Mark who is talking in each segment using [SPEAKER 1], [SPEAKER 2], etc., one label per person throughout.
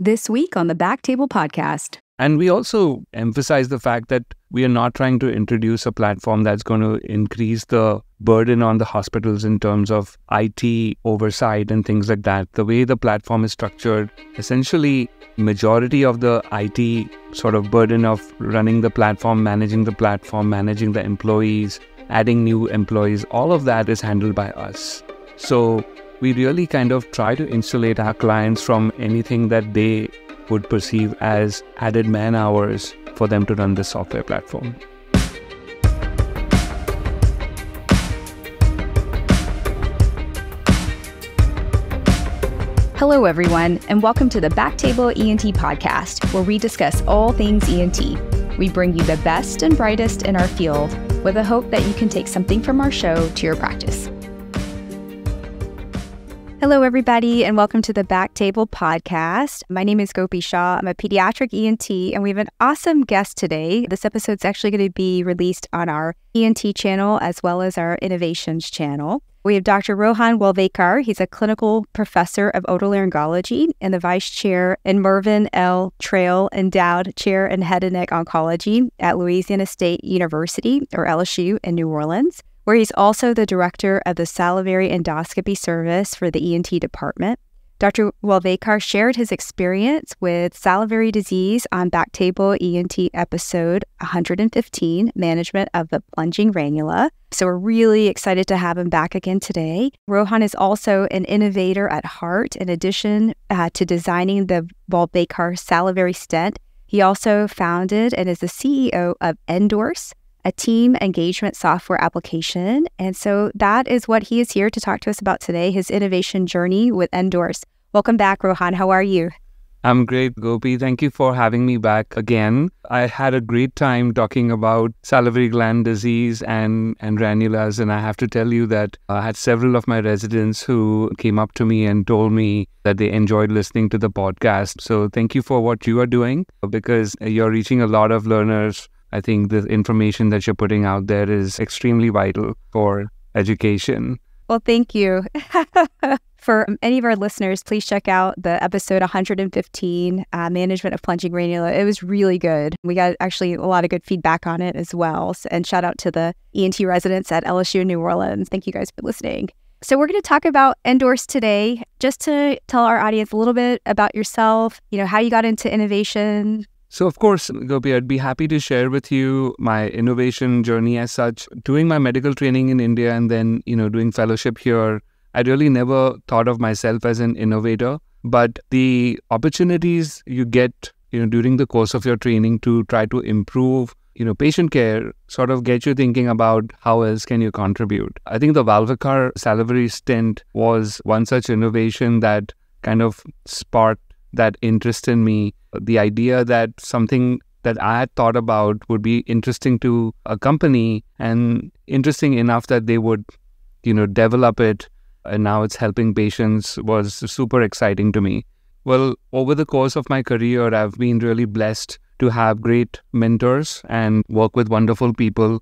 [SPEAKER 1] This week on the Back Table Podcast.
[SPEAKER 2] And we also emphasize the fact that we are not trying to introduce a platform that's going to increase the burden on the hospitals in terms of IT oversight and things like that. The way the platform is structured, essentially, majority of the IT sort of burden of running the platform, managing the employees, adding new employees, all of that is handled by us. So we really kind of try to insulate our clients from anything that they would perceive as added man hours for them to run the software platform.
[SPEAKER 1] Hello, everyone, and welcome to the Back Table ENT Podcast, where we discuss all things ENT. We bring you the best and brightest in our field with the hope that you can take something from our show to your practice. Hello, everybody, and welcome to the Back Table Podcast. My name is Gopi Shah. I'm a pediatric ENT, and we have an awesome guest today. This episode is actually going to be released on our ENT channel as well as our Innovations channel. We have Dr. Rohan Walvekar. He's a clinical professor of otolaryngology and the vice chair and Mervyn L. Trail Endowed Chair in Head and Neck Oncology at Louisiana State University, or LSU, in New Orleans, where he's also the director of the salivary endoscopy service for the ENT department. Dr. Walvekar shared his experience with salivary disease on Back Table ENT episode 115, Management of the Plunging Ranula. So we're really excited to have him back again today. Rohan is also an innovator at heart. In addition to designing the Walvekar salivary stent, he also founded and is the CEO of nDorse, a team engagement software application. And so that is what he is here to talk to us about today, his innovation journey with nDorse. Welcome back, Rohan. How are you?
[SPEAKER 2] I'm great, Gopi. Thank you for having me back again. I had a great time talking about salivary gland disease and ranulas, and I have to tell you that I had several of my residents who came up to me and told me that they enjoyed listening to the podcast. So thank you for what you are doing, because you're reaching a lot of learners. I think the information that you're putting out there is extremely vital for education.
[SPEAKER 1] Well, thank you. For any of our listeners, please check out the episode 115, Management of Plunging Ranula. It was really good. We got actually a lot of good feedback on it as well. And shout out to the ENT residents at LSU New Orleans. Thank you guys for listening. So we're going to talk about nDorse today, just to tell our audience a little bit about yourself, how you got into innovation.
[SPEAKER 2] So, of course, Gopi, I'd be happy to share with you my innovation journey as such. Doing my medical training in India and then, doing fellowship here, I really never thought of myself as an innovator. But the opportunities you get, during the course of your training to try to improve, patient care sort of get you thinking about how else can you contribute. I think the Walvekar salivary stent was one such innovation that kind of sparked that interest in me. The idea that something that I had thought about would be interesting to a company and interesting enough that they would, develop it, and now it's helping patients was super exciting to me. Well, over the course of my career, I've been really blessed to have great mentors and work with wonderful people.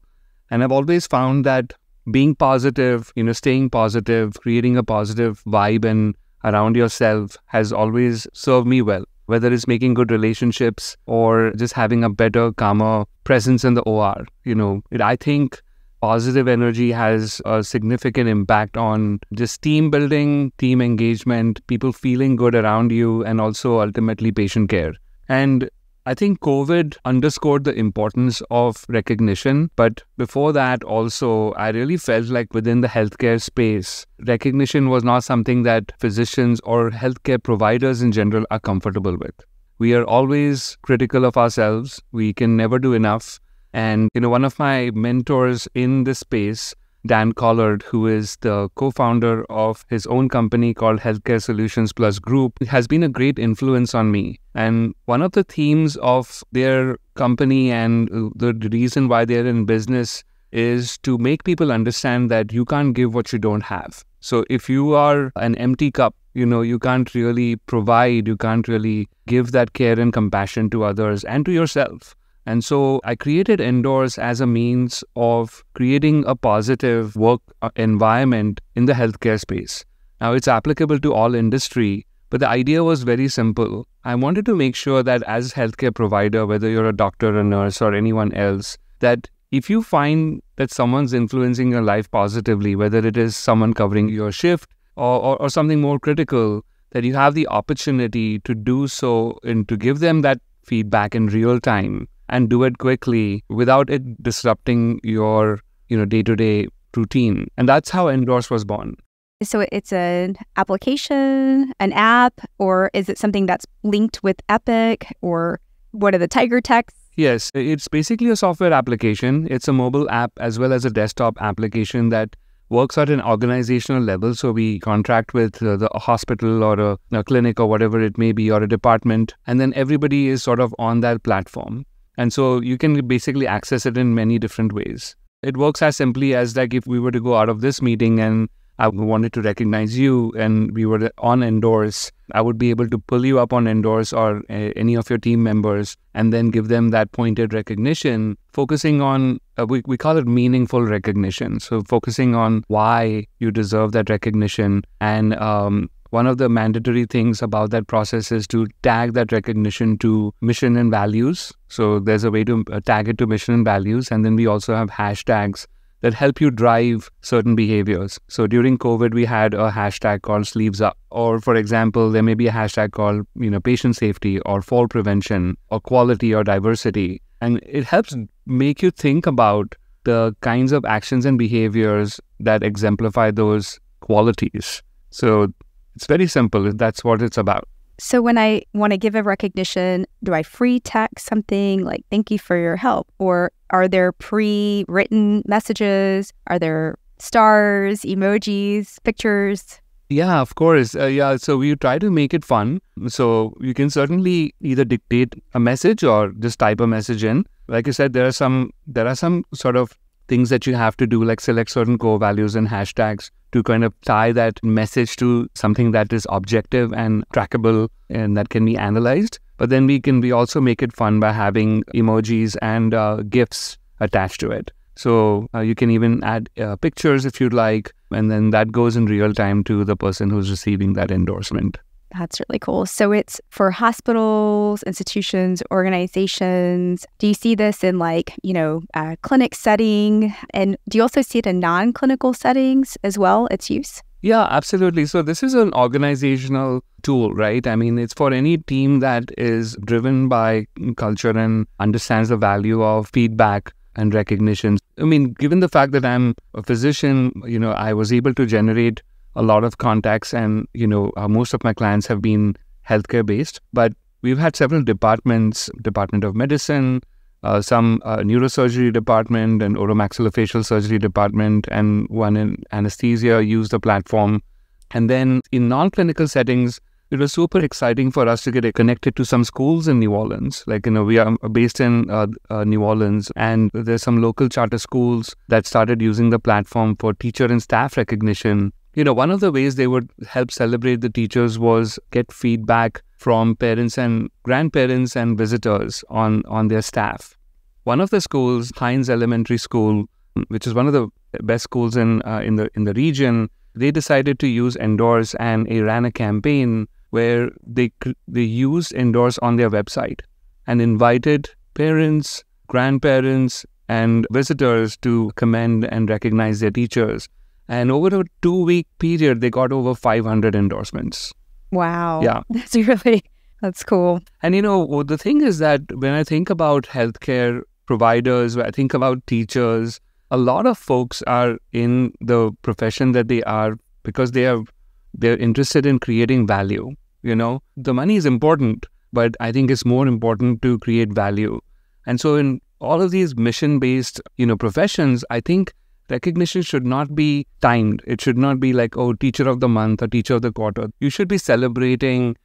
[SPEAKER 2] And I've always found that being positive, staying positive, creating a positive vibe and around yourself has always served me well, whether it's making good relationships or just having a better, calmer presence in the OR. I think positive energy has a significant impact on just team building, team engagement, people feeling good around you, and also ultimately patient care. And I think COVID underscored the importance of recognition, but before that also, I really felt like within the healthcare space, recognition was not something that physicians or healthcare providers in general are comfortable with. We are always critical of ourselves. We can never do enough. And, one of my mentors in this space, Dan Collard, who is the co-founder of his own company called Healthcare Solutions Plus Group, has been a great influence on me. And one of the themes of their company and the reason why they're in business is to make people understand that you can't give what you don't have. So if you are an empty cup, you can't really provide, you can't really give that care and compassion to others and to yourself. And so I created nDorse as a means of creating a positive work environment in the healthcare space. Now, it's applicable to all industry, But the idea was very simple. I wanted to make sure that as healthcare provider, whether you're a doctor, a nurse, or anyone else, that if you find that someone's influencing your life positively, whether it is someone covering your shift or something more critical, that you have the opportunity to do so and to give them that feedback in real time and do it quickly without it disrupting your day-to-day routine. And that's how nDorse was born.
[SPEAKER 1] So it's an application, an app, or is it something that's linked with Epic, or what are the tiger texts?
[SPEAKER 2] Yes, it's basically a software application. It's a mobile app as well as a desktop application that works at an organizational level. So we contract with the hospital or a clinic or whatever it may be, or a department, and then everybody is sort of on that platform. And so you can basically access it in many different ways. It works as simply as like if we were to go out of this meeting and I wanted to recognize you and we were on nDorse, I would be able to pull you up on nDorse or any of your team members and then give them that pointed recognition, focusing on, we call it meaningful recognition. So focusing on why you deserve that recognition. And one of the mandatory things about that process is to tag that recognition to mission and values. So there's a way to tag it to mission and values. And then we also have hashtags that help you drive certain behaviors. So during COVID, we had a hashtag called Sleeves Up. Or for example, there may be a hashtag called, patient safety or fall prevention or quality or diversity. And it helps make you think about the kinds of actions and behaviors that exemplify those qualities. So it's very simple. That's what it's about.
[SPEAKER 1] So when I want to give a recognition, do I free text something like, thank you for your help? Or are there pre-written messages? Are there stars, emojis, pictures?
[SPEAKER 2] Yeah, of course. So we try to make it fun. So you can certainly either dictate a message or just type a message in. Like I said, there are some sort of things that you have to do, like select certain core values and hashtags to kind of tie that message to something that is objective and trackable and that can be analyzed. But then we also make it fun by having emojis and GIFs attached to it. So you can even add pictures if you'd like, and then that goes in real time to the person who's receiving that endorsement.
[SPEAKER 1] That's really cool. So it's for hospitals, institutions, organizations. Do you see this in a clinic setting? And do you also see it in non-clinical settings as well, its use?
[SPEAKER 2] Yeah, absolutely. So this is an organizational tool, right? I mean, it's for any team that is driven by culture and understands the value of feedback and recognition. I mean, given the fact that I'm a physician, I was able to generate a lot of contacts and, most of my clients have been healthcare based, but we've had several departments, Department of Medicine, some neurosurgery department and oromaxillofacial surgery department, and one in anesthesia use the platform. And then in non-clinical settings, it was super exciting for us to get connected to some schools in New Orleans. We are based in New Orleans, and there's some local charter schools that started using the platform for teacher and staff recognition. One of the ways they would help celebrate the teachers was get feedback from parents and grandparents and visitors on their staff. One of the schools, Hines Elementary School, which is one of the best schools in the region, they decided to use nDorse, and they ran a campaign where they used nDorse on their website and invited parents, grandparents, and visitors to commend and recognize their teachers. And over a 2-week period, they got over 500 endorsements.
[SPEAKER 1] Wow.
[SPEAKER 2] Yeah.
[SPEAKER 1] That's cool.
[SPEAKER 2] And the thing is that when I think about healthcare providers, when I think about teachers, a lot of folks are in the profession that they are because they're interested in creating value. The money is important, but I think it's more important to create value. And so in all of these mission-based, professions, I think recognition should not be timed. It should not be like, teacher of the month or teacher of the quarter. You should be celebrating,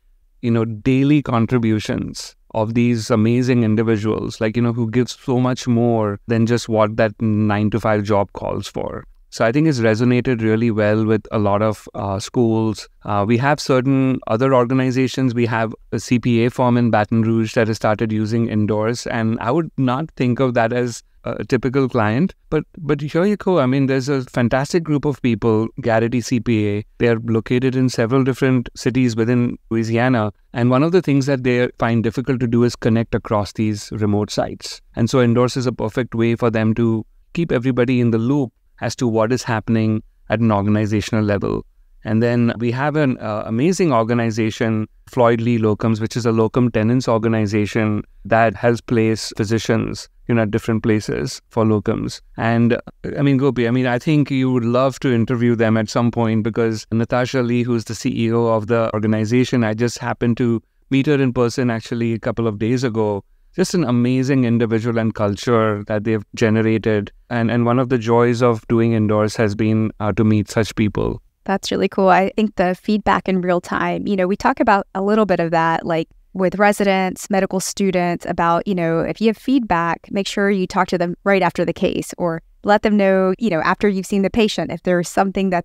[SPEAKER 2] daily contributions of these amazing individuals, who give so much more than just what that 9-to-5 job calls for. So I think it's resonated really well with a lot of schools. We have certain other organizations. We have a CPA firm in Baton Rouge that has started using nDorse, and I would not think of that as a typical client. But here you go. I mean, there's a fantastic group of people, Garrity CPA. They are located in several different cities within Louisiana. And one of the things that they find difficult to do is connect across these remote sites. And so nDorse is a perfect way for them to keep everybody in the loop as to what is happening at an organizational level. And then we have an amazing organization, Floyd Lee Locums, which is a locum tenens organization that helps place physicians, at different places for locums. And I mean, Gopi, I think you would love to interview them at some point, because Natasha Lee, who's the CEO of the organization, I just happened to meet her in person actually a couple of days ago. Just an amazing individual and culture that they've generated. And one of the joys of doing nDorse has been to meet such people.
[SPEAKER 1] That's really cool. I think the feedback in real time, we talk about a little bit of that, like with residents, medical students, about, if you have feedback, make sure you talk to them right after the case, or let them know, after you've seen the patient, if there's something that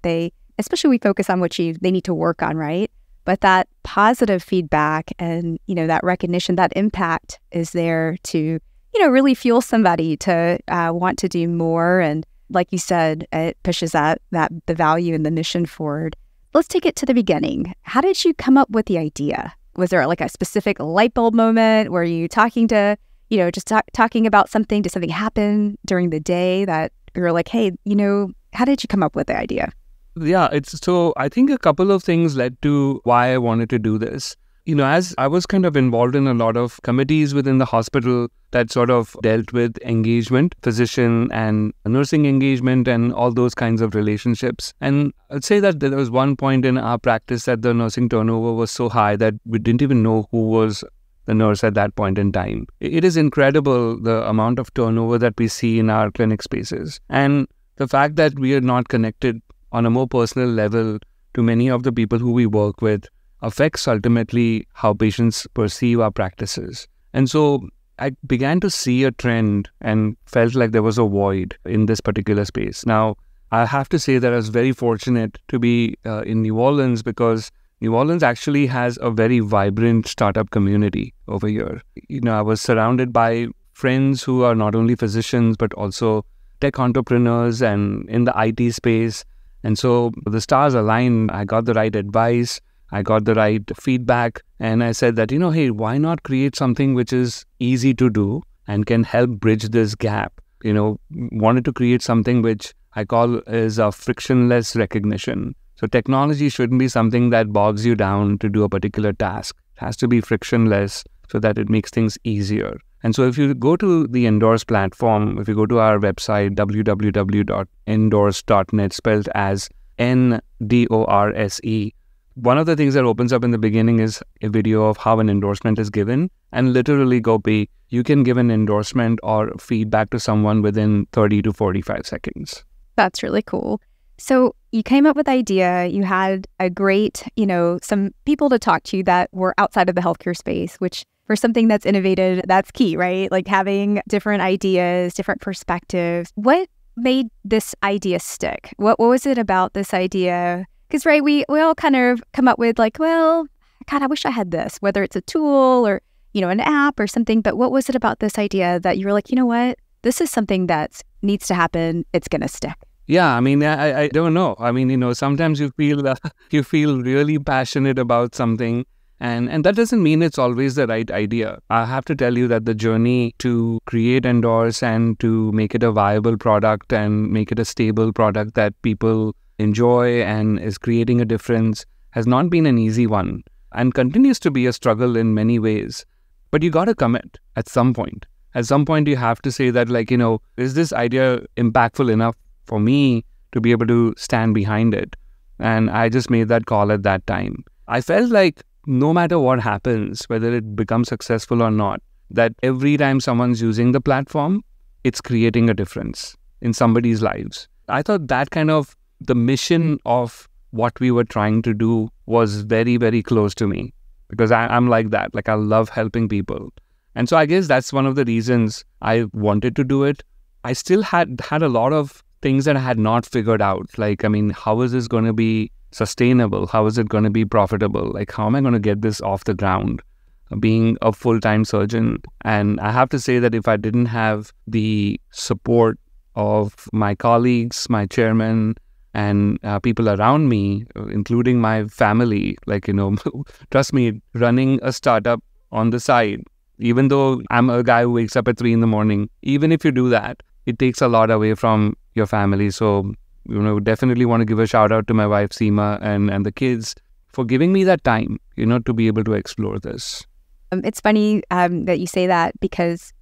[SPEAKER 1] especially we focus on what they need to work on, right? But that positive feedback and, that recognition, that impact is there to, really fuel somebody to want to do more. And like you said, it pushes the value and the mission forward. Let's take it to the beginning. How did you come up with the idea? Was there like a specific light bulb moment? Were you talking to, talking about something? Did something happen during the day that you were like, hey, how did you come up with the idea?
[SPEAKER 2] Yeah, so I think a couple of things led to why I wanted to do this. As I was kind of involved in a lot of committees within the hospital that sort of dealt with engagement, physician and nursing engagement and all those kinds of relationships. And I'd say that there was one point in our practice that the nursing turnover was so high that we didn't even know who was the nurse at that point in time. It is incredible the amount of turnover that we see in our clinic spaces. And the fact that we are not connected on a more personal level to many of the people who we work with affects ultimately how patients perceive our practices. And so I began to see a trend and felt like there was a void in this particular space. Now, I have to say that I was very fortunate to be in New Orleans, because New Orleans actually has a very vibrant startup community over here. I was surrounded by friends who are not only physicians, but also tech entrepreneurs and in the IT space. And so the stars aligned. I got the right advice. I got the right feedback, and I said that, hey, why not create something which is easy to do and can help bridge this gap? Wanted to create something which I call is a frictionless recognition. So technology shouldn't be something that bogs you down to do a particular task. It has to be frictionless so that it makes things easier. And so if you go to the nDorse platform, if you go to our website, www.nDorse.net, spelled as NDORSE, one of the things that opens up in the beginning is a video of how an endorsement is given. And literally, Gopi, you can give an endorsement or feedback to someone within 30 to 45 seconds.
[SPEAKER 1] That's really cool. So you came up with the idea, you had a great, some people to talk to that were outside of the healthcare space, which for something that's innovative, that's key, right? Like having different ideas, different perspectives. What made this idea stick? What was it about this idea? Because, right, we all kind of come up with like, well, God, I wish I had this, whether it's a tool or, an app or something. But what was it about this idea that you were like, what? This is something that needs to happen. It's going to stick.
[SPEAKER 2] Yeah, I don't know. Sometimes you feel really passionate about something. And that doesn't mean it's always the right idea. I have to tell you that the journey to create nDorse and to make it a viable product and make it a stable product that people enjoy and is creating a difference has not been an easy one and continues to be a struggle in many ways. But you got to commit at some point. At some point, you have to say that, is this idea impactful enough for me to be able to stand behind it? And I just made that call at that time. I felt like no matter what happens, whether it becomes successful or not, that every time someone's using the platform, it's creating a difference in somebody's lives. I thought that kind of the mission of what we were trying to do was very, very close to me, because I'm like that. Like, I love helping people. And so I guess that's one of the reasons I wanted to do it. I still had a lot of things that I had not figured out. Like, how is this going to be sustainable? How is it going to be profitable? Like, how am I going to get this off the ground? being a full-time surgeon. And I have to say that if I didn't have the support of my colleagues, my chairman, and people around me, including my family, trust me, running a startup on the side, even though I'm a guy who wakes up at 3 a.m, even if you do that, it takes a lot away from your family. So, definitely want to give a shout out to my wife, Seema, and the kids for giving me that time, to be able to explore this.
[SPEAKER 1] It's funny that you say that because,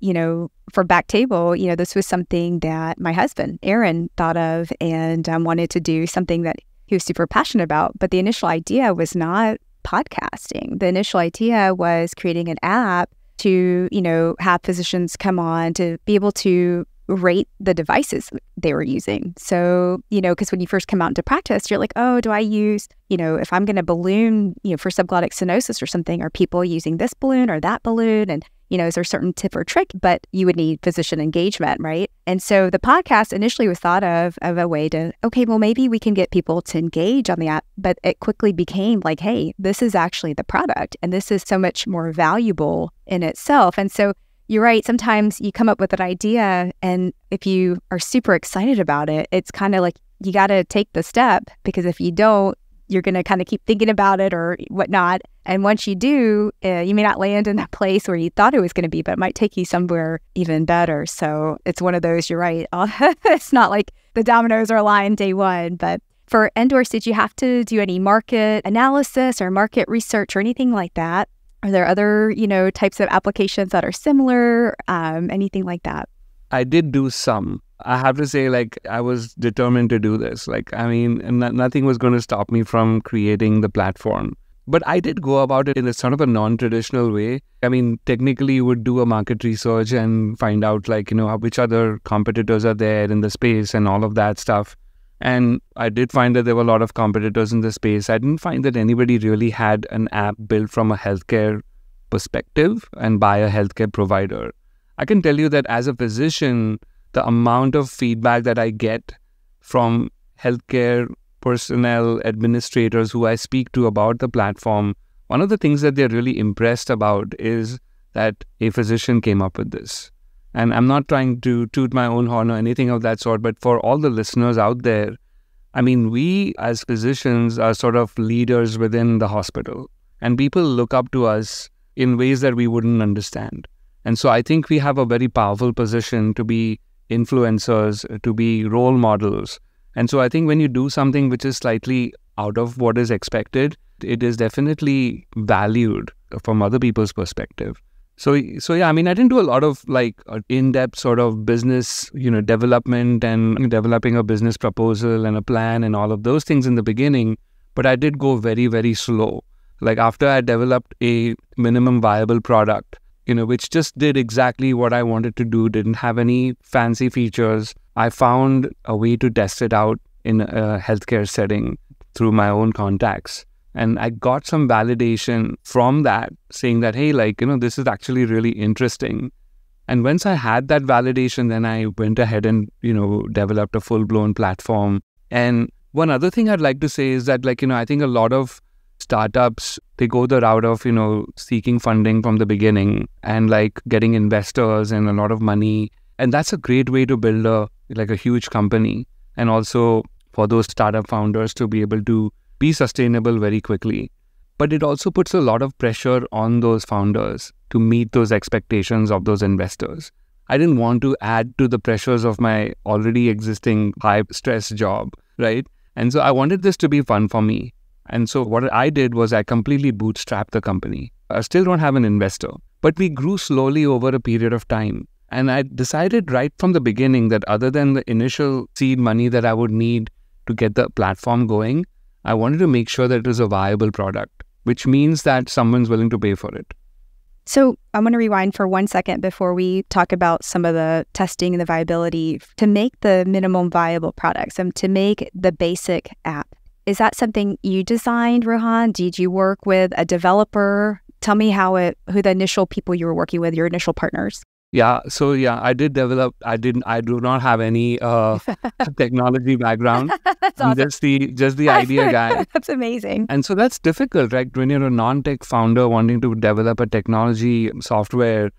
[SPEAKER 1] for BackTable, this was something that my husband, Aaron, thought of and wanted to do, something that he was super passionate about. But the initial idea was not podcasting. The initial idea was creating an app to, have physicians come on to be able to rate the devices they were using. So, because when you first come out into practice, you're like, oh, do I use, if I'm going to balloon, for subglottic stenosis or something, are people using this balloon or that balloon? And, is there a certain tip or trick? But you would need physician engagement, right? And so the podcast initially was thought of a way to, okay, well, maybe we can get people to engage on the app. But it quickly became like, hey, this is actually the product. And this is so much more valuable in itself. And so you're right. Sometimes you come up with an idea, and if you are super excited about it, it's kind of like you got to take the step, because if you don't, you're going to kind of keep thinking about it or whatnot. And once you do, you may not land in that place where you thought it was going to be, but it might take you somewhere even better. So it's one of those, you're right. It's not like the dominoes are aligned day one. But for nDorse, did you have to do any market analysis or market research or anything like that? Are there other, types of applications that are similar, anything like that?
[SPEAKER 2] I did do some. I have to say, I was determined to do this. Nothing was going to stop me from creating the platform. But I did go about it in a sort of a non-traditional way. Technically, you would do a market research and find out, which other competitors are there in the space and all of that stuff. And I did find that there were a lot of competitors in the space. I didn't find that anybody really had an app built from a healthcare perspective and by a healthcare provider. I can tell you that as a physician, the amount of feedback that I get from healthcare personnel, administrators who I speak to about the platform, one of the things that they're really impressed about is that a physician came up with this. And I'm not trying to toot my own horn or anything of that sort, but for all the listeners out there, we as physicians are sort of leaders within the hospital, and people look up to us in ways that we wouldn't understand. And so I think we have a very powerful position to be influencers, to be role models. And so I think when you do something which is slightly out of what is expected, it is definitely valued from other people's perspective. So yeah, I didn't do a lot of in-depth sort of business, development and developing a business proposal and a plan and all of those things in the beginning, but I did go very, very slow. After I developed a minimum viable product, which just did exactly what I wanted to do, didn't have any fancy features, I found a way to test it out in a healthcare setting through my own contacts. And I got some validation from that, saying that, hey, this is actually really interesting. And once I had that validation, then I went ahead and, developed a full-blown platform. And one other thing I'd like to say is that, I think a lot of startups, they go the route of, seeking funding from the beginning and getting investors and a lot of money. And that's a great way to build a huge company. And also for those startup founders to be able to be sustainable very quickly. But it also puts a lot of pressure on those founders to meet those expectations of those investors. I didn't want to add to the pressures of my already existing high stress job, right? And so I wanted this to be fun for me. And so what I did was I completely bootstrapped the company. I still don't have an investor, but we grew slowly over a period of time. And I decided right from the beginning that other than the initial seed money that I would need to get the platform going, I wanted to make sure that it was a viable product, which means that someone's willing to pay for it.
[SPEAKER 1] So I'm going to rewind for 1 second before we talk about some of the testing and the viability to make the minimum viable products and to make the basic app. Is that something you designed, Rohan? Did you work with a developer? Tell me who the initial people you were working with, your initial partners.
[SPEAKER 2] I did develop. I do not have any technology background.
[SPEAKER 1] That's
[SPEAKER 2] I'm
[SPEAKER 1] awesome.
[SPEAKER 2] just the idea guy.
[SPEAKER 1] That's amazing.
[SPEAKER 2] And so that's difficult, right? When you're a non-tech founder wanting to develop a technology software,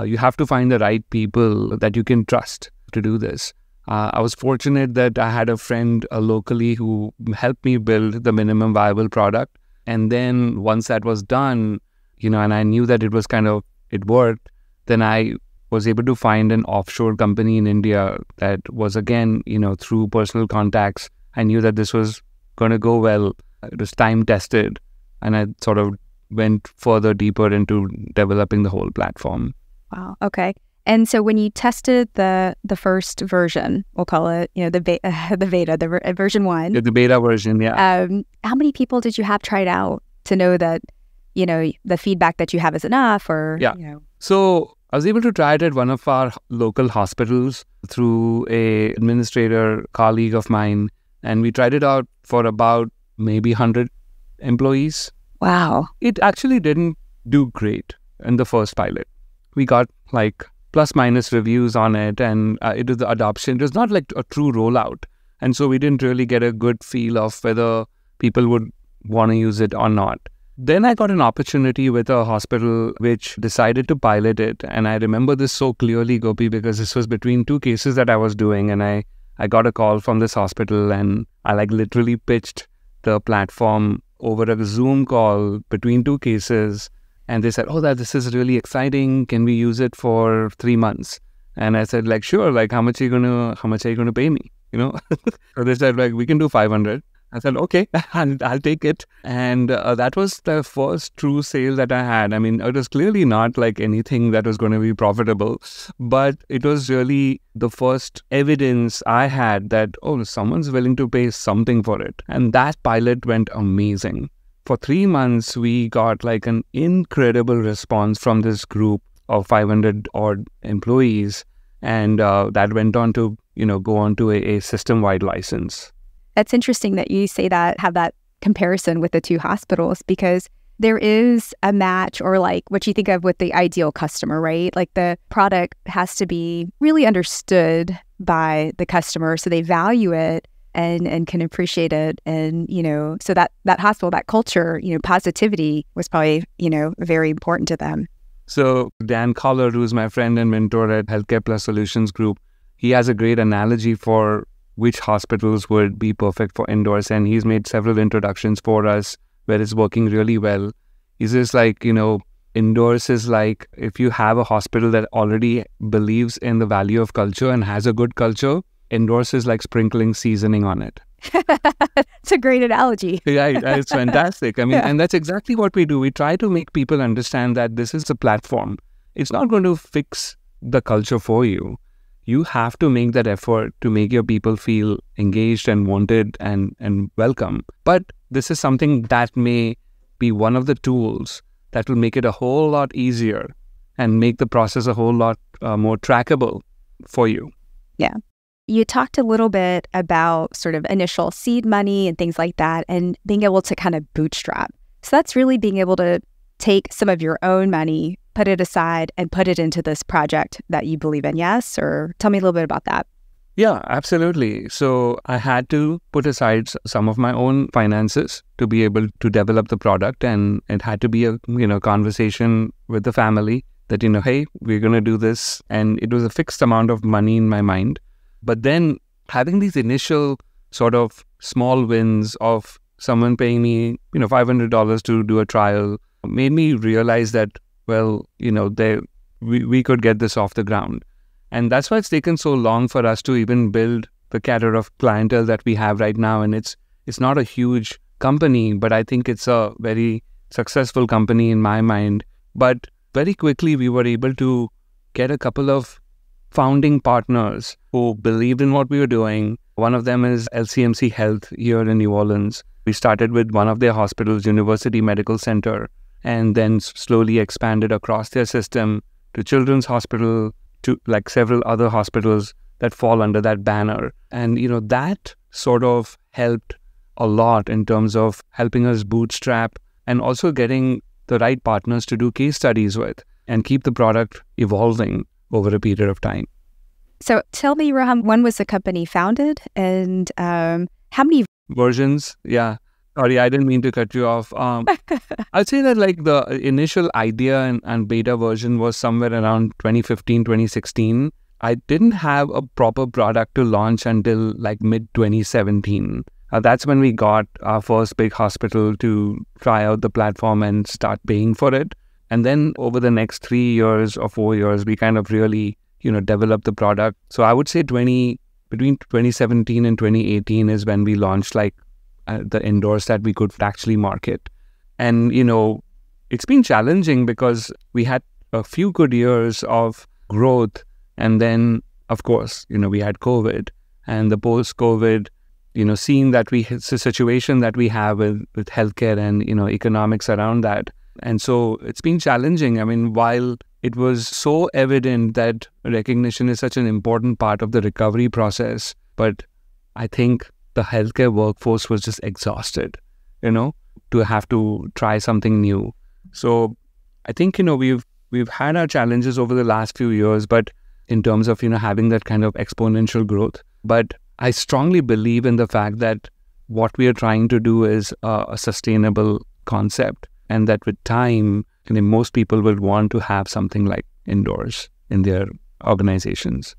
[SPEAKER 2] you have to find the right people that you can trust to do this. I was fortunate that I had a friend locally who helped me build the minimum viable product. And then once that was done, and I knew that it worked, then I was able to find an offshore company in India that was, again, through personal contacts. I knew that this was going to go well. It was time tested. And I sort of went further deeper into developing the whole platform.
[SPEAKER 1] Wow. Okay. And so when you tested the first version, we'll call it, the beta, version 1.
[SPEAKER 2] The beta version, yeah.
[SPEAKER 1] How many people did you have try it out to know that, the feedback that you have is enough or,
[SPEAKER 2] So I was able to try it at one of our local hospitals through a administrator colleague of mine. And we tried it out for about maybe 100 employees.
[SPEAKER 1] Wow.
[SPEAKER 2] It actually didn't do great in the first pilot. We got like plus minus reviews on it, and it was the adoption. It was not like a true rollout. And so we didn't really get a good feel of whether people would want to use it or not. Then I got an opportunity with a hospital which decided to pilot it. And I remember this so clearly, Gopi, because this was between 2 cases that I was doing. And I got a call from this hospital, and I literally pitched the platform over a Zoom call between 2 cases. And they said, this is really exciting. Can we use it for 3 months? And I said, sure. How much are you gonna pay me? So they said, we can do 500. I said, okay, I'll take it. And that was the first true sale that I had. I mean, it was clearly not anything that was going to be profitable, but it was really the first evidence I had that, someone's willing to pay something for it. And that pilot went amazing. For 3 months, we got an incredible response from this group of 500 odd employees. And that went on to, go on to a system-wide license.
[SPEAKER 1] That's interesting that you say that, have that comparison with the 2 hospitals, because there is a match or what you think of with the ideal customer, right? The product has to be really understood by the customer so they value it and can appreciate it. And, so that hospital, that culture, positivity was probably, very important to them.
[SPEAKER 2] So Dan Collard, who's my friend and mentor at Healthcare Plus Solutions Group, he has a great analogy for which hospitals would be perfect for nDorse. And he's made several introductions for us where it's working really well. He says nDorse is if you have a hospital that already believes in the value of culture and has a good culture, nDorse is like sprinkling seasoning on it.
[SPEAKER 1] It's a great analogy.
[SPEAKER 2] Yeah, it's fantastic. I mean, and that's exactly what we do. We try to make people understand that this is a platform. It's not going to fix the culture for you. You have to make that effort to make your people feel engaged and wanted and welcome. But this is something that may be one of the tools that will make it a whole lot easier and make the process a whole lot more trackable for you.
[SPEAKER 1] Yeah. You talked a little bit about sort of initial seed money and things like that and being able to kind of bootstrap. So that's really being able to take some of your own money, put it aside, and put it into this project that you believe in, yes? Or tell me a little bit about that.
[SPEAKER 2] Yeah, absolutely. So I had to put aside some of my own finances to be able to develop the product. And it had to be a conversation with the family that, hey, we're going to do this. And it was a fixed amount of money in my mind. But then having these initial sort of small wins of someone paying me, $500 to do a trial made me realize that, well, we could get this off the ground. And that's why it's taken so long for us to even build the cadre of clientele that we have right now. And it's not a huge company, but I think it's a very successful company in my mind. But very quickly, we were able to get a couple of founding partners who believed in what we were doing. One of them is LCMC Health here in New Orleans. We started with one of their hospitals, University Medical Center, and then slowly expanded across their system to Children's Hospital, to several other hospitals that fall under that banner. And, that sort of helped a lot in terms of helping us bootstrap and also getting the right partners to do case studies with and keep the product evolving over a period of time.
[SPEAKER 1] So tell me, Rohan, when was the company founded and how many
[SPEAKER 2] versions? Yeah. Sorry, I didn't mean to cut you off. I'd say that like the initial idea and beta version was somewhere around 2015, 2016. I didn't have a proper product to launch until like mid-2017. That's when we got our first big hospital to try out the platform and start paying for it. And then over the next 3 years or 4 years, we kind of really, developed the product. So I would say between 2017 and 2018 is when we launched like the nDorse that we could actually market. And, it's been challenging because we had a few good years of growth. And then, of course, we had COVID and the post-COVID, seeing that it's a situation that we have with healthcare and, economics around that. And so it's been challenging. I mean, while it was so evident that recognition is such an important part of the recovery process, but I think the healthcare workforce was just exhausted, to have to try something new. So I think, we've had our challenges over the last few years, but in terms of, having that kind of exponential growth. But I strongly believe in the fact that what we are trying to do is a sustainable concept, and that with time, most people will want to have something like nDorse in their organizations.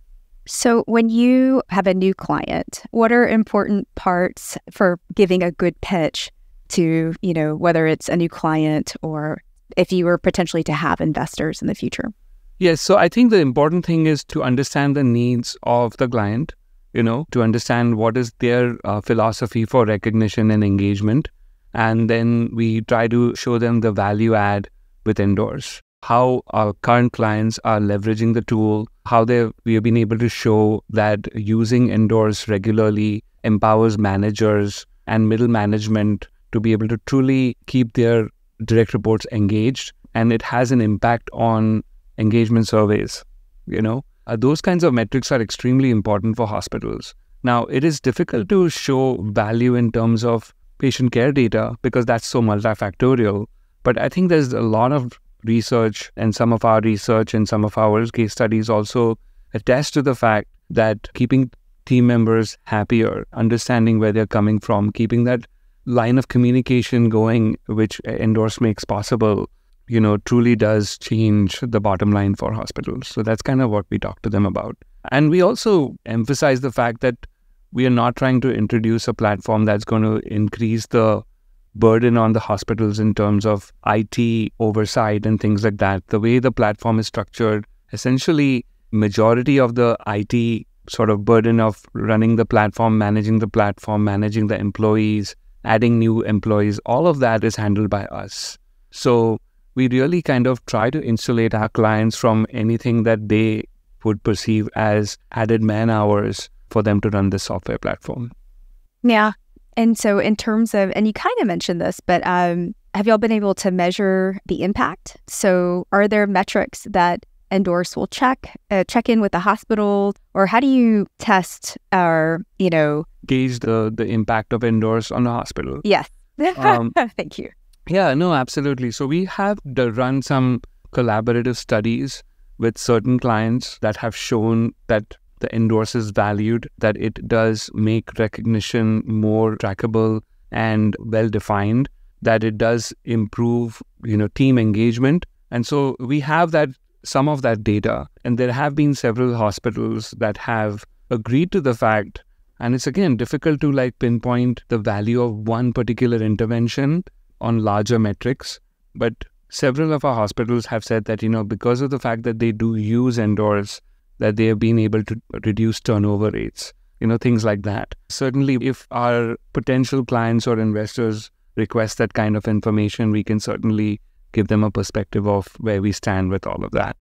[SPEAKER 1] So when you have a new client, what are important parts for giving a good pitch to, whether it's a new client or if you were potentially to have investors in the future?
[SPEAKER 2] Yes. So I think the important thing is to understand the needs of the client, to understand what is their philosophy for recognition and engagement. And then we try to show them the value add with nDorse, how our current clients are leveraging the tool, how we have been able to show that using nDorse regularly empowers managers and middle management to be able to truly keep their direct reports engaged. And it has an impact on engagement surveys. Those kinds of metrics are extremely important for hospitals. Now, it is difficult to show value in terms of patient care data because that's so multifactorial. But I think there's a lot of research, and some of our research and some of our case studies also attest to the fact that keeping team members happier, understanding where they're coming from, keeping that line of communication going, which nDorse makes possible, truly does change the bottom line for hospitals. So that's kind of what we talk to them about. And we also emphasize the fact that we are not trying to introduce a platform that's going to increase the burden on the hospitals in terms of IT oversight and things like that. The way the platform is structured, essentially, majority of the IT sort of burden of running the platform, managing the employees, adding new employees, all of that is handled by us. So we really kind of try to insulate our clients from anything that they would perceive as added man hours for them to run this software platform.
[SPEAKER 1] Yeah. And so in terms of, and you kind of mentioned this, but have y'all been able to measure the impact? So are there metrics that nDorse will check in with the hospital, or how do you test or,
[SPEAKER 2] gauge the impact of nDorse on the hospital?
[SPEAKER 1] Yes. Thank you.
[SPEAKER 2] Yeah, no, absolutely. So we have run some collaborative studies with certain clients that have shown that the nDorse is valued, that it does make recognition more trackable and well-defined, that it does improve, team engagement. And so we have some of that data, and there have been several hospitals that have agreed to the fact, and it's again difficult to pinpoint the value of one particular intervention on larger metrics, but several of our hospitals have said that, because of the fact that they do use nDorse, that they have been able to reduce turnover rates, things like that. Certainly, if our potential clients or investors request that kind of information, we can certainly give them a perspective of where we stand with all of that.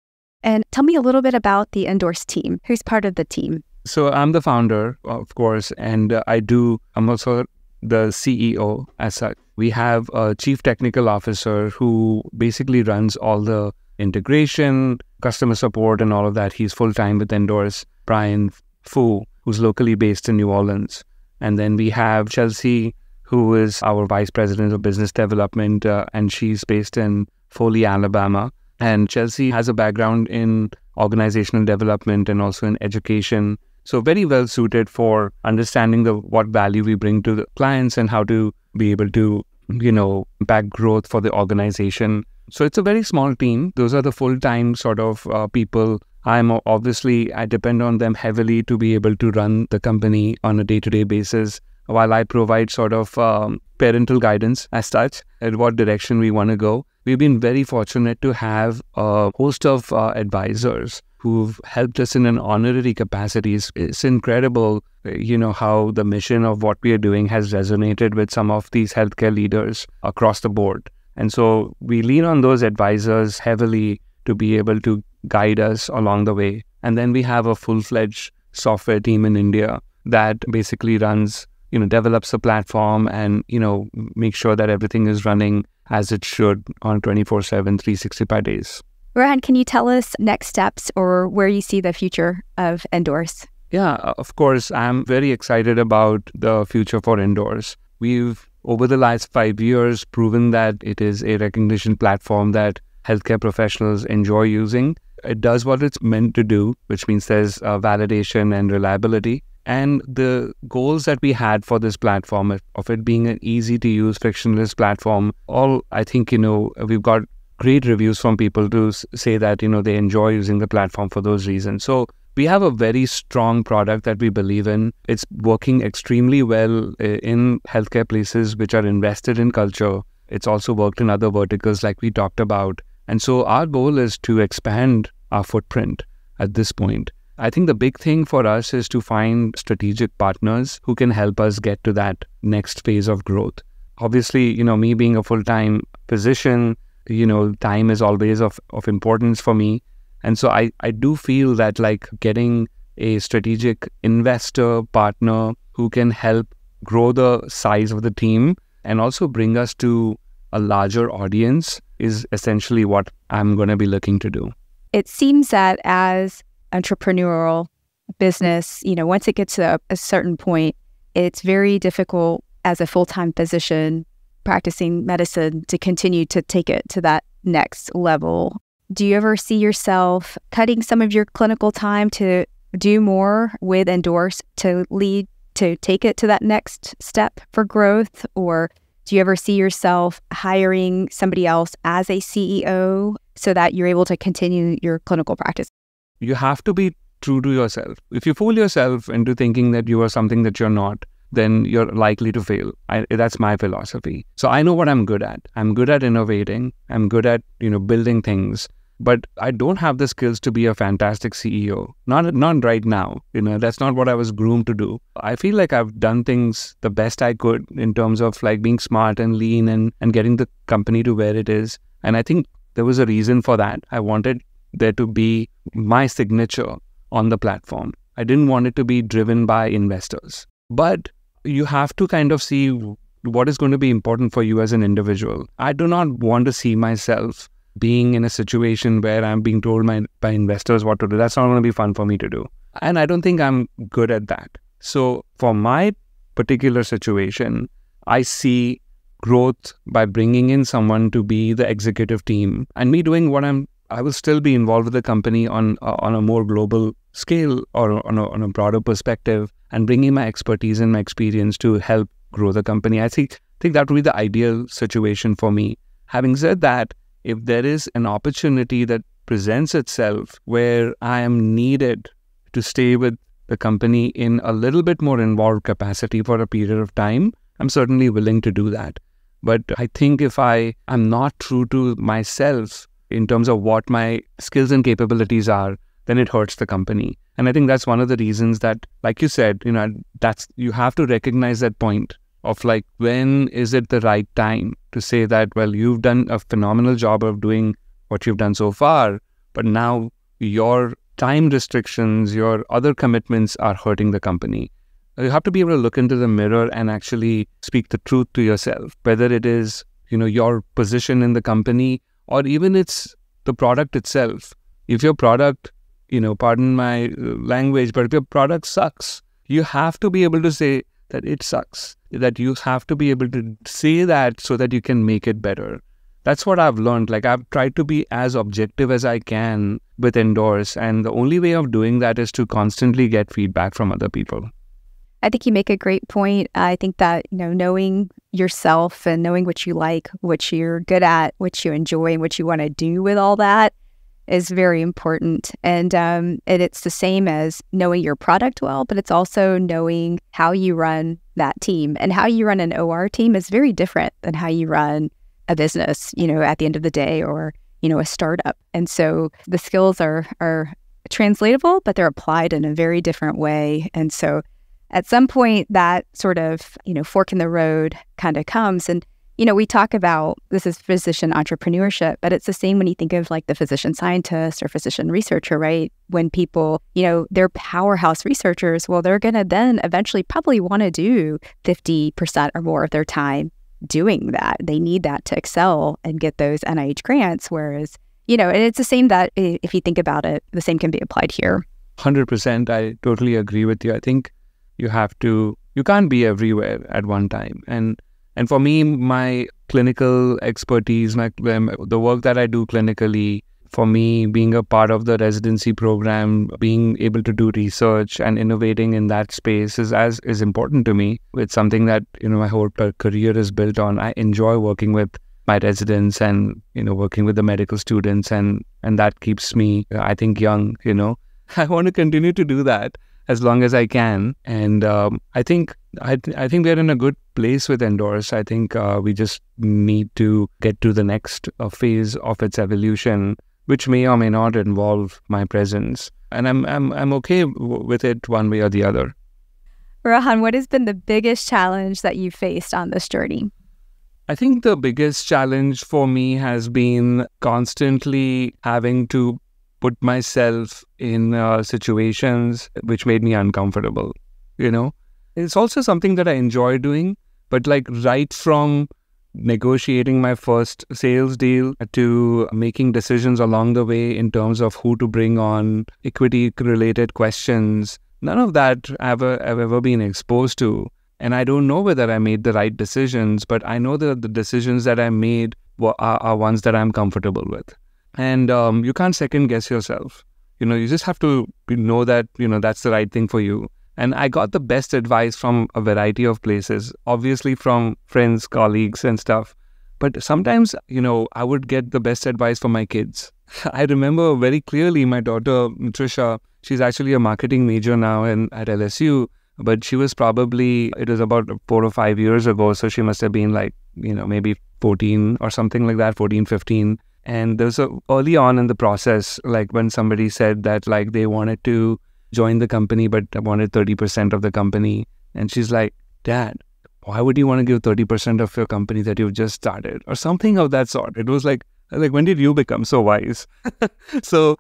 [SPEAKER 1] And tell me a little bit about the nDorse team. Who's part of the team?
[SPEAKER 2] So I'm the founder, of course, and I'm also the CEO as such. We have a chief technical officer who basically runs all the integration, customer support, and all of that. He's full-time with nDorse. Brian Fu, who's locally based in New Orleans. And then we have Chelsea, who is our vice president of business development, and she's based in Foley, Alabama. And Chelsea has a background in organizational development and also in education. So very well suited for understanding what value we bring to the clients and how to be able to, impact growth for the organization. So it's a very small team. Those are the full-time sort of people. I depend on them heavily to be able to run the company on a day-to-day basis, while I provide sort of parental guidance as such at what direction we want to go. We've been very fortunate to have a host of advisors who've helped us in an honorary capacity. It's incredible, how the mission of what we are doing has resonated with some of these healthcare leaders across the board. And so we lean on those advisors heavily to be able to guide us along the way. And then we have a full-fledged software team in India that basically runs, develops the platform and, make sure that everything is running as it should on 24/7, 365 days.
[SPEAKER 1] Rohan, can you tell us next steps or where you see the future of nDorse?
[SPEAKER 2] Yeah, of course. I'm very excited about the future for nDorse. We've, over the last 5 years, proven that it is a recognition platform that healthcare professionals enjoy using. It does what it's meant to do, which means there's validation and reliability. And the goals that we had for this platform, of it being an easy-to-use, frictionless platform, I think, we've got great reviews from people to say that, they enjoy using the platform for those reasons. So we have a very strong product that we believe in. It's working extremely well in healthcare places which are invested in culture. It's also worked in other verticals like we talked about. And so our goal is to expand our footprint at this point. I think the big thing for us is to find strategic partners who can help us get to that next phase of growth. Obviously, me being a full-time physician, time is always of importance for me. And so I do feel that like getting a strategic investor partner who can help grow the size of the team and also bring us to a larger audience is essentially what I'm going to be looking to do.
[SPEAKER 1] It seems that as entrepreneurial business, once it gets to a certain point, it's very difficult as a full-time physician practicing medicine to continue to take it to that next level. Do you ever see yourself cutting some of your clinical time to do more with nDorse to take it to that next step for growth? Or do you ever see yourself hiring somebody else as a CEO so that you're able to continue your clinical practice?
[SPEAKER 2] You have to be true to yourself. If you fool yourself into thinking that you are something that you're not, then you're likely to fail. That's my philosophy. So I know what I'm good at. I'm good at innovating. I'm good at, building things. But I don't have the skills to be a fantastic CEO. Not right now. That's not what I was groomed to do. I feel like I've done things the best I could in terms of like being smart and lean and getting the company to where it is. And I think there was a reason for that. I wanted there to be my signature on the platform. I didn't want it to be driven by investors. But you have to kind of see what is going to be important for you as an individual. I do not want to see myself being in a situation where I'm being told by investors what to do. That's not going to be fun for me to do. And I don't think I'm good at that. So for my particular situation, I see growth by bringing in someone to be the executive team and me doing what I will still be involved with the company on a more global scale or on a broader perspective and bringing my expertise and my experience to help grow the company. I think that would be the ideal situation for me. Having said that, if there is an opportunity that presents itself where I am needed to stay with the company in a little bit more involved capacity for a period of time, I'm certainly willing to do that. But I think if I am not true to myself in terms of what my skills and capabilities are, then it hurts the company. And I think that's one of the reasons that, like you said, you have to recognize that point of like, when is it the right time to say that, well, you've done a phenomenal job of doing what you've done so far, but now your time restrictions, your other commitments are hurting the company. You have to be able to look into the mirror and actually speak the truth to yourself, whether it is, your position in the company or even it's the product itself. If your product, pardon my language, but if your product sucks, you have to be able to say that it sucks, that you have to be able to say that so that you can make it better. that's what I've learned. Like, I've tried to be as objective as I can with nDorse. And the only way of doing that is to constantly get feedback from other people.
[SPEAKER 1] I think you make a great point. I think that, knowing yourself and knowing what you like, what you're good at, what you enjoy, and what you want to do with all that is very important. And it's the same as knowing your product well, but it's also knowing how you run that team. And how you run an OR team is very different than how you run a business, at the end of the day, or, a startup. And so the skills are translatable, but they're applied in a very different way. And so at some point that sort of, fork in the road kind of comes. And, we talk about, this is physician entrepreneurship, but it's the same when you think of like the physician scientist or physician researcher, right? When people, they're powerhouse researchers, well, they're going to then eventually probably want to do 50% or more of their time doing that. They need that to excel and get those NIH grants. Whereas, and it's the same that if you think about it, the same can be applied here.
[SPEAKER 2] 100%. I totally agree with you. I think you can't be everywhere at one time. And for me, my clinical expertise, the work that I do clinically, for me, being a part of the residency program, being able to do research and innovating in that space is important to me. It's something that, my whole career is built on. I enjoy working with my residents and, working with the medical students, and that keeps me, I think, young, I want to continue to do that as long as I can. And I think we're in a good place with nDorse. I think we just need to get to the next phase of its evolution, which may or may not involve my presence. And I'm okay with it one way or the other.
[SPEAKER 1] Rohan, what has been the biggest challenge that you've faced on this journey?
[SPEAKER 2] I think the biggest challenge for me has been constantly having to put myself in situations which made me uncomfortable, It's also something that I enjoy doing, but like right from negotiating my first sales deal to making decisions along the way in terms of who to bring on, equity-related questions, none of that I've ever been exposed to. And I don't know whether I made the right decisions, but I know that the decisions that I made are ones that I'm comfortable with. And you can't second guess yourself. You just have to know that, that's the right thing for you. And I got the best advice from a variety of places, obviously from friends, colleagues and stuff. But sometimes, I would get the best advice from my kids. I remember very clearly my daughter, Trisha, she's actually a marketing major now at LSU, but she was it was about 4 or 5 years ago. So she must have been like, maybe 14 or something like that, 14, 15. And there was early on in the process, like when somebody said that like they wanted to join the company, but wanted 30% of the company. And she's like, Dad, why would you want to give 30% of your company that you've just started? Or something of that sort. It was like, when did you become so wise? So,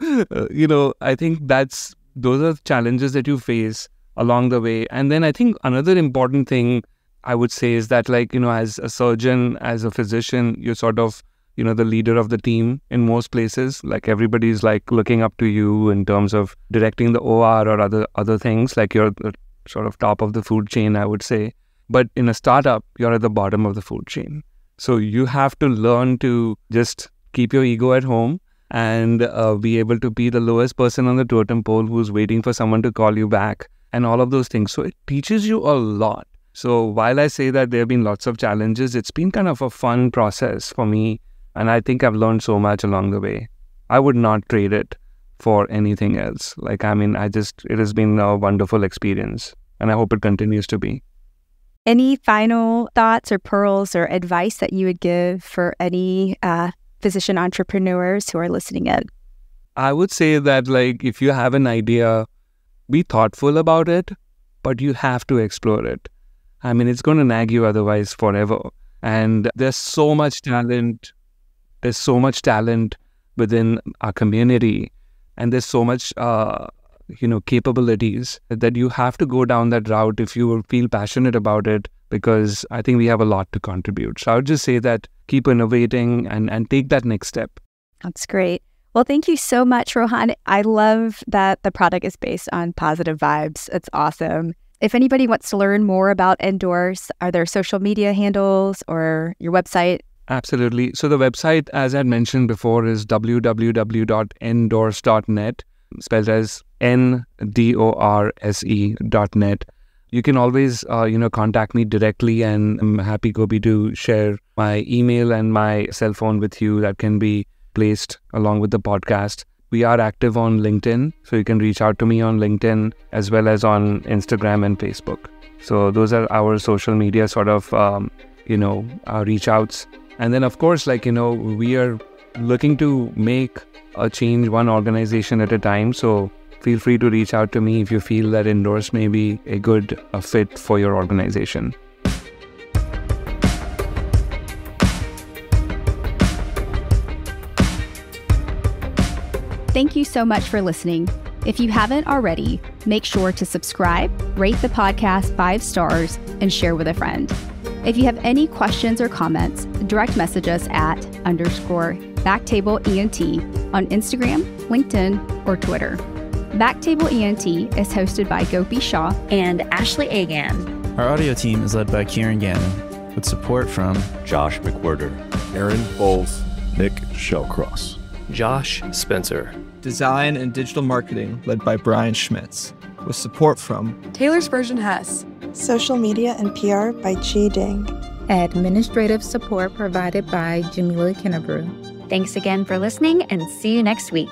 [SPEAKER 2] I think those are challenges that you face along the way. And then I think another important thing I would say is that as a surgeon, as a physician, you're sort of, the leader of the team in most places. Like everybody's like looking up to you in terms of directing the OR or other things. Like you're the sort of top of the food chain, I would say. But in a startup, you're at the bottom of the food chain. So you have to learn to just keep your ego at home and be able to be the lowest person on the totem pole who's waiting for someone to call you back and all of those things. So it teaches you a lot. So while I say that there have been lots of challenges, it's been kind of a fun process for me. And I think I've learned so much along the way. I would not trade it for anything else. It has been a wonderful experience. And I hope it continues to be.
[SPEAKER 1] Any final thoughts or pearls or advice that you would give for any physician entrepreneurs who are listening in?
[SPEAKER 2] I would say that if you have an idea, be thoughtful about it, but you have to explore it. It's going to nag you otherwise forever. And there's so much talent. There's so much talent within our community, and there's so much, capabilities that you have to go down that route if you feel passionate about it, because I think we have a lot to contribute. So I would just say that keep innovating and take that next step.
[SPEAKER 1] That's great. Well, thank you so much, Rohan. I love that the product is based on positive vibes. It's awesome. If anybody wants to learn more about nDorse, are there social media handles or your website
[SPEAKER 2] Absolutely. So the website, as I mentioned before, is www.nDorse.net, spelled as nDorse.net. You can always, contact me directly, and I'm happy, Gopi, to share my email and my cell phone with you that can be placed along with the podcast. We are active on LinkedIn, so you can reach out to me on LinkedIn as well as on Instagram and Facebook. So those are our social media sort of, reach outs. And then, of course, we are looking to make a change one organization at a time. So feel free to reach out to me if you feel that nDorse may be a good fit for your organization.
[SPEAKER 1] Thank you so much for listening. If you haven't already, make sure to subscribe, rate the podcast 5 stars, and share with a friend. If you have any questions or comments, direct message us at _BackTable ENT on Instagram, LinkedIn, or Twitter. BackTable ENT is hosted by Gopi Shah
[SPEAKER 3] and Ashley Agan.
[SPEAKER 4] Our audio team is led by Kieran Gannon, with support from
[SPEAKER 5] Josh McWhirter,
[SPEAKER 6] Aaron Bowles,
[SPEAKER 5] Nick Shellcross,
[SPEAKER 7] Josh Spencer.
[SPEAKER 8] Design and digital marketing led by Brian Schmitz, with support from
[SPEAKER 9] Taylor Spurgeon Hess.
[SPEAKER 10] Social media and PR by Chi Ding.
[SPEAKER 11] Administrative support provided by Jamila Kennebrew.
[SPEAKER 3] Thanks again for listening, and see you next week.